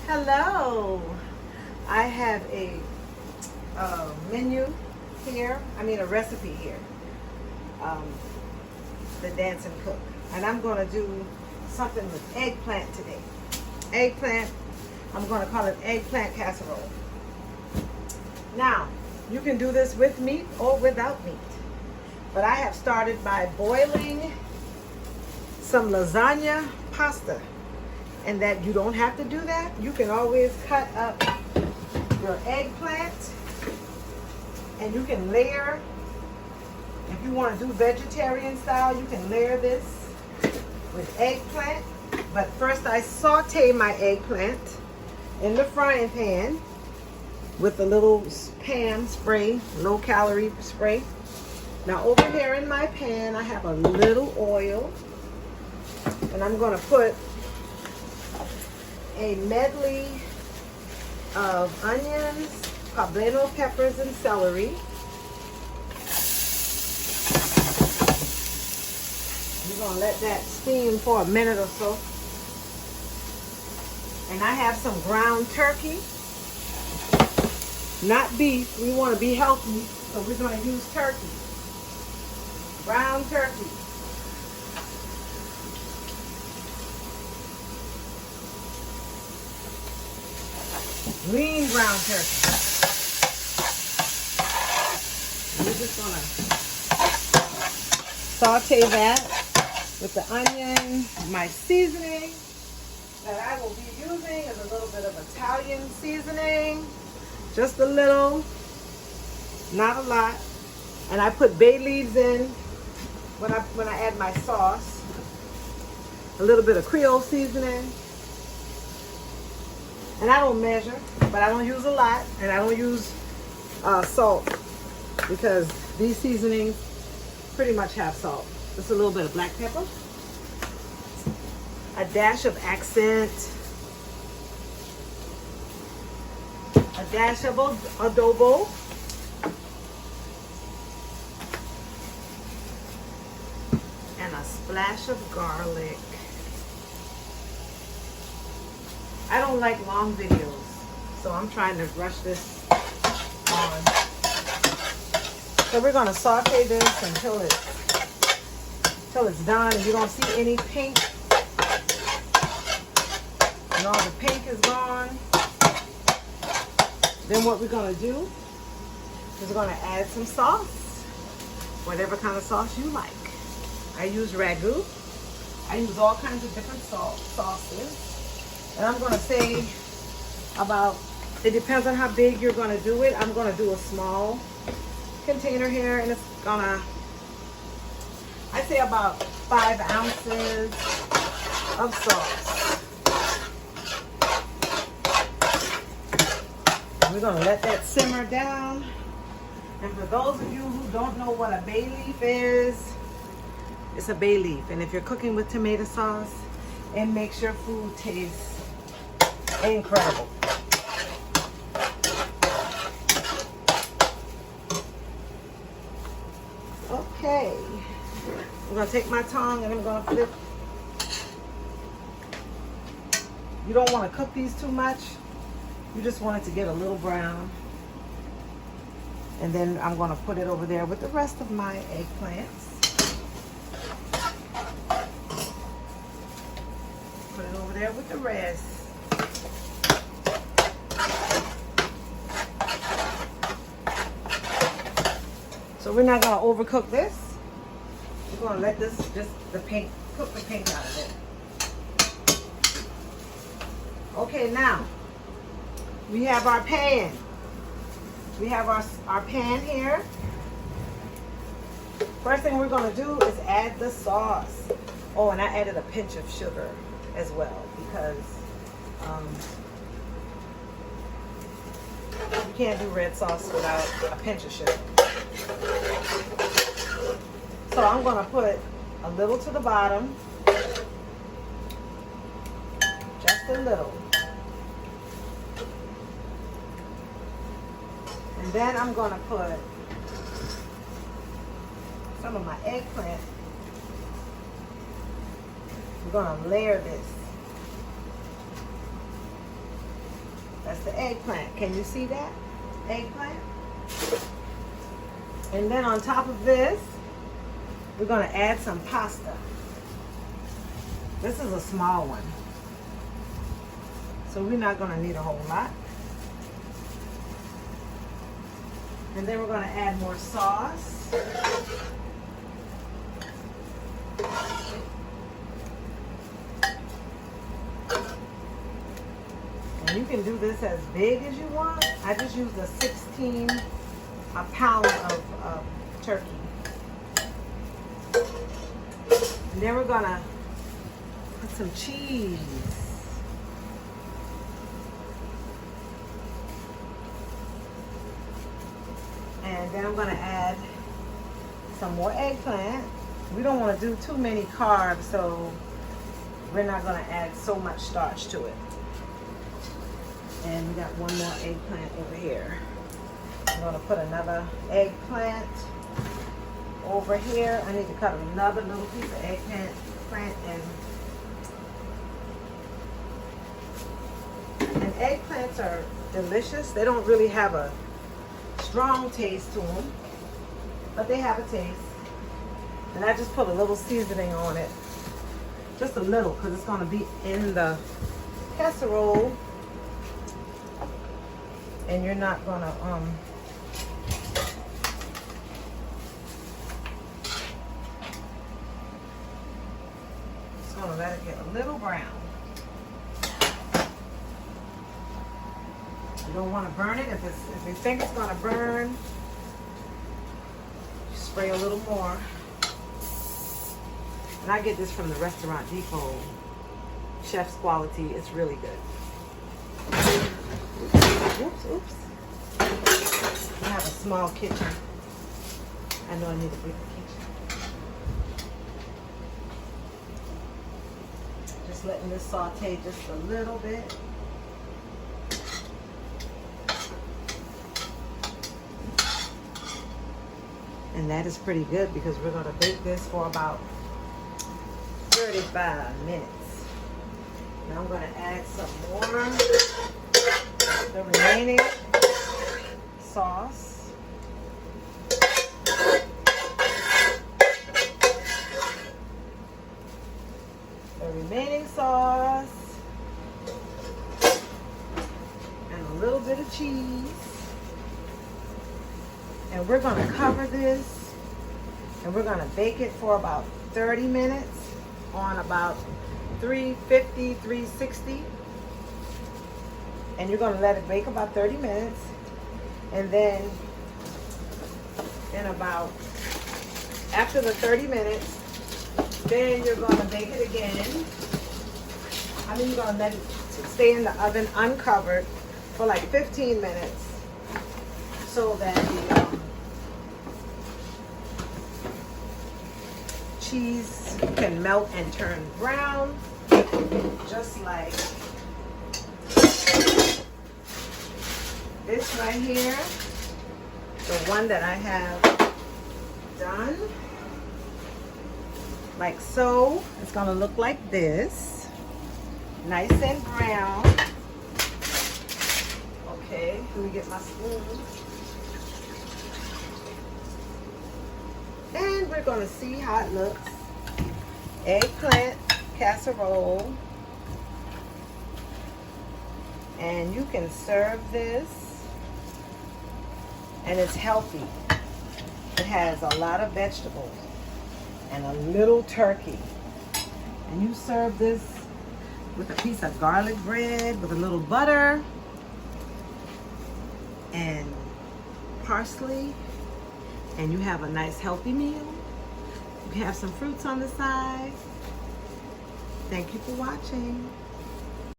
Hello. I have a menu here. I mean a recipe here. The Dance and Cook. And I'm going to do something with eggplant today. Eggplant. I'm going to call it eggplant casserole. Now, you can do this with meat or without meat. But I have started by boiling some lasagna pasta. And that you don't have to do that. You can always cut up your eggplant and you can layer. If you want to do vegetarian style, you can layer this with eggplant. But first I saute my eggplant in the frying pan with a little pan spray, low calorie spray. Now over here in my pan, I have a little oil and I'm going to put a medley of onions, poblano peppers, and celery. We're going to let that steam for a minute or so. And I have some ground turkey, not beef. We want to be healthy, so we're going to use turkey. Ground turkey. Lean ground turkey. We're just gonna saute that with the onion. My seasoning that I will be using is a little bit of Italian seasoning, just a little, not a lot. And I put bay leaves in when I add my sauce. A little bit of Creole seasoning. And I don't measure, but I don't use a lot, and I don't use salt because these seasonings pretty much have salt. Just a little bit of black pepper, a dash of accent, a dash of adobo, and a splash of garlic. I don't like long videos, so I'm trying to rush this on. So we're going to saute this until it's done and you don't see any pink. And all the pink is gone. Then what we're going to do is we're going to add some sauce, whatever kind of sauce you like. I use ragu. I use all kinds of different sauces. And I'm going to say about, it depends on how big you're going to do it. I'm going to do a small container here, and it's going to, I'd say about 5 ounces of sauce. And we're going to let that simmer down. And for those of you who don't know what a bay leaf is, it's a bay leaf. And if you're cooking with tomato sauce, it makes your food taste incredible. Okay, I'm going to take my tongue and I'm going to flip. You don't want to cook these too much. You just want it to get a little brown. And then I'm going to put it over there with the rest of my eggplants. Put it over there with the rest. So we're not going to overcook this. We're going to let this just cook the pink out of it. Okay, now we have our pan. We have our pan here. First thing we're going to do is add the sauce. Oh, and I added a pinch of sugar as well because you can't do red sauce without a pinch of sugar. So I'm going to put a little to the bottom, just a little. And then I'm going to put some of my eggplant. We're going to layer this. That's the eggplant. Can you see that? Eggplant. And then on top of this, we're going to add some pasta. This is a small one, so we're not going to need a whole lot. And then we're going to add more sauce. And you can do this as big as you want. I just used a pound of turkey. And then we're going to put some cheese. And then I'm going to add some more eggplant. We don't want to do too many carbs, so we're not going to add so much starch to it. And we got one more eggplant over here. I'm going to put another eggplant over here. I need to cut another little piece of eggplant and eggplants are delicious. They don't really have a strong taste to them, but they have a taste. And I just put a little seasoning on it, just a little, because it's going to be in the casserole, and you're not going to just going to let it get a little brown. You don't want to burn it. If you think it's going to burn, you spray a little more. And I get this from the Restaurant Depot. Chef's quality. It's really good. Oops, oops. I have a small kitchen. I know I need a bigger kitchen. Just letting this saute just a little bit. And that is pretty good because we're going to bake this for about 35 minutes. Now I'm going to add some more, the remaining sauce. The remaining sauce. And a little bit of cheese. And we're going to cover this and we're going to bake it for about 30 minutes on about 350, 360. And you're going to let it bake about 30 minutes. And then in about, after the 30 minutes, then you're going to bake it again. I mean, you're going to let it stay in the oven uncovered for like 15 minutes so that the cheese can melt and turn brown, just like this right here, the one that I have done, like so. It's going to look like this, nice and brown. Okay, let me get my spoon. And we're going to see how it looks. Eggplant casserole. And you can serve this. And it's healthy. It has a lot of vegetables and a little turkey. And you serve this with a piece of garlic bread with a little butter and parsley. And you have a nice healthy meal. You have some fruits on the side. Thank you for watching.